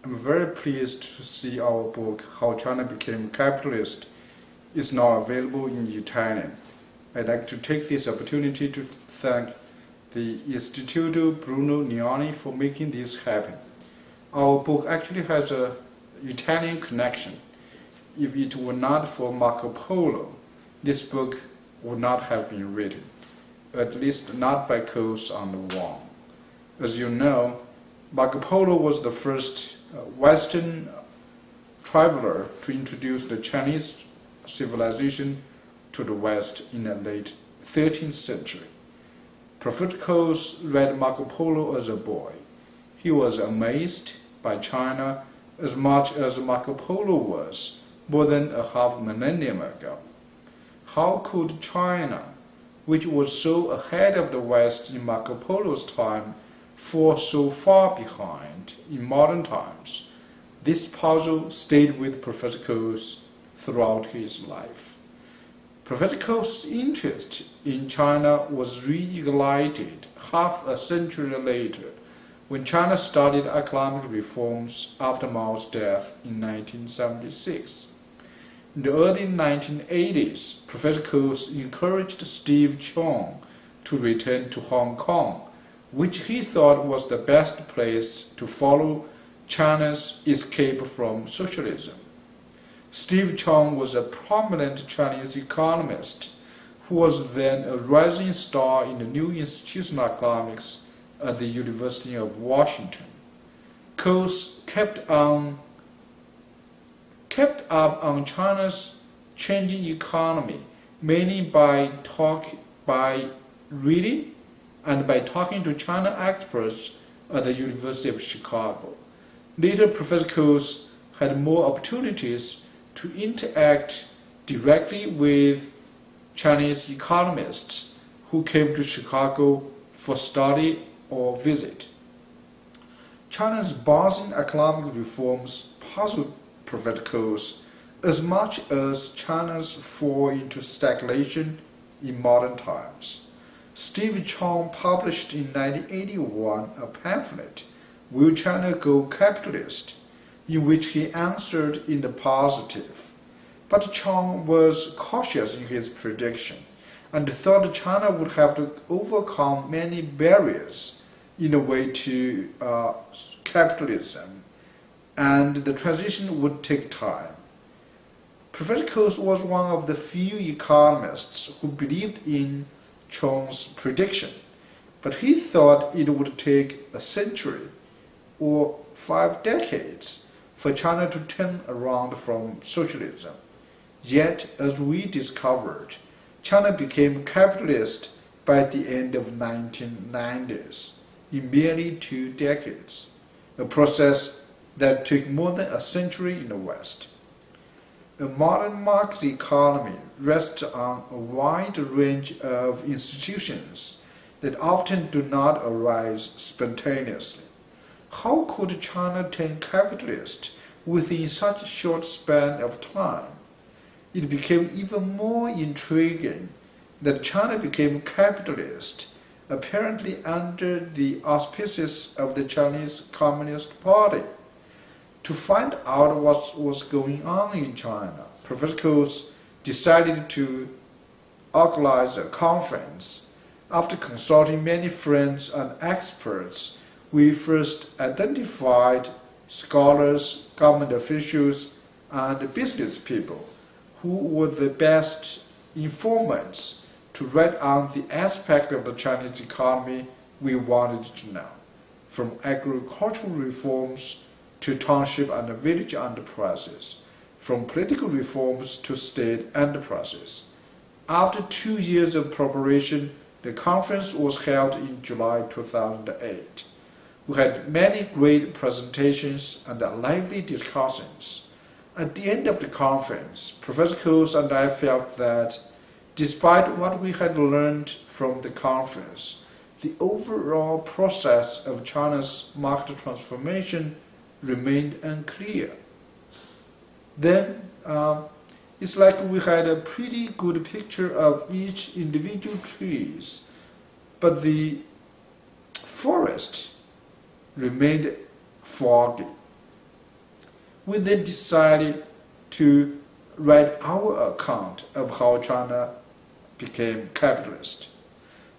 I'm very pleased to see our book, How China Became Capitalist, is now available in Italian. I'd like to take this opportunity to thank the Istituto Bruno Leoni for making this happen. Our book actually has an Italian connection. If it were not for Marco Polo, this book would not have been written, at least not by Coase and Wang. As you know, Marco Polo was the first Western traveler to introduce the Chinese civilization to the West in the late 13th century. Professor Coase read Marco Polo as a boy. He was amazed by China as much as Marco Polo was more than a half millennium ago. How could China, which was so ahead of the West in Marco Polo's time, fall so far behind in modern times? This puzzle stayed with Professor Coase throughout his life. Professor Coase's interest in China was reignited half a century later when China started economic reforms after Mao's death in 1976. In the early 1980s, Professor Coase encouraged Steve Chong to return to Hong Kong, which he thought was the best place to follow China's escape from socialism. Steve Chong was a prominent Chinese economist who was then a rising star in the new institutional economics at the University of Washington. Coase kept up on China's changing economy mainly by reading and by talking to China experts at the University of Chicago. Later, Professor Coase had more opportunities to interact directly with Chinese economists who came to Chicago for study or visit. China's buzzing economic reforms puzzled Professor Coase as much as China's fall into stagnation in modern times. Steve Chong published in 1981 a pamphlet, Will China Go Capitalist?, in which he answered in the positive. But Chong was cautious in his prediction and thought China would have to overcome many barriers in the way to capitalism, and the transition would take time. Professor Coase was one of the few economists who believed in Chong's prediction, but he thought it would take a century or 5 decades for China to turn around from socialism. Yet, as we discovered, China became capitalist by the end of the 1990s, in merely 2 decades, a process that took more than a century in the West. A modern market economy rests on a wide range of institutions that often do not arise spontaneously. How could China turn capitalist within such a short span of time? It became even more intriguing that China became capitalist apparently under the auspices of the Chinese Communist Party. To find out what was going on in China, Professor Coase decided to organize a conference. After consulting many friends and experts, we first identified scholars, government officials, and business people who were the best informants to write on the aspect of the Chinese economy we wanted to know, from agricultural reforms to township and village enterprises, from political reforms to state enterprises. After 2 years of preparation, the conference was held in July 2008. We had many great presentations and lively discussions. At the end of the conference, Professor Coase and I felt that, despite what we had learned from the conference, the overall process of China's market transformation remained unclear. Then it's like we had a pretty good picture of each individual trees, but the forest remained foggy. we then decided to write our account of how China became capitalist.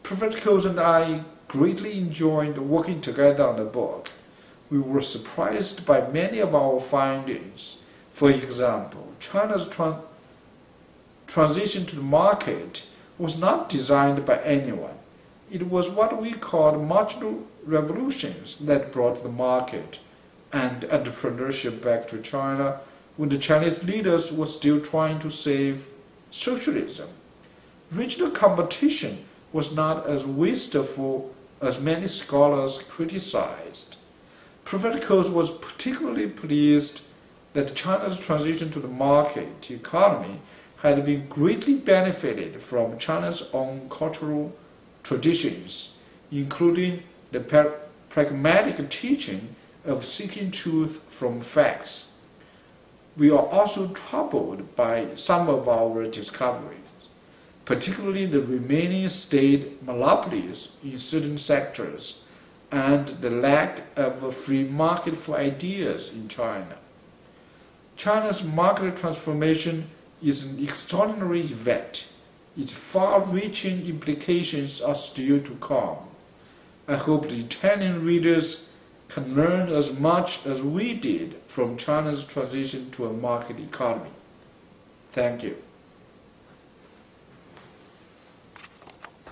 Professor Coase and I greatly enjoyed working together on the book. We were surprised by many of our findings. For example, China's transition to the market was not designed by anyone. It was what we called marginal revolutions that brought the market and entrepreneurship back to China when the Chinese leaders were still trying to save socialism. Regional competition was not as wasteful as many scholars criticized. Professor Coase was particularly pleased that China's transition to the market economy had been greatly benefited from China's own cultural traditions, including the pragmatic teaching of seeking truth from facts. We are also troubled by some of our discoveries, particularly the remaining state monopolies in certain sectors and the lack of a free market for ideas in China. China's market transformation is an extraordinary event. Its far-reaching implications are still to come. I hope the Italian readers can learn as much as we did from China's transition to a market economy. Thank you.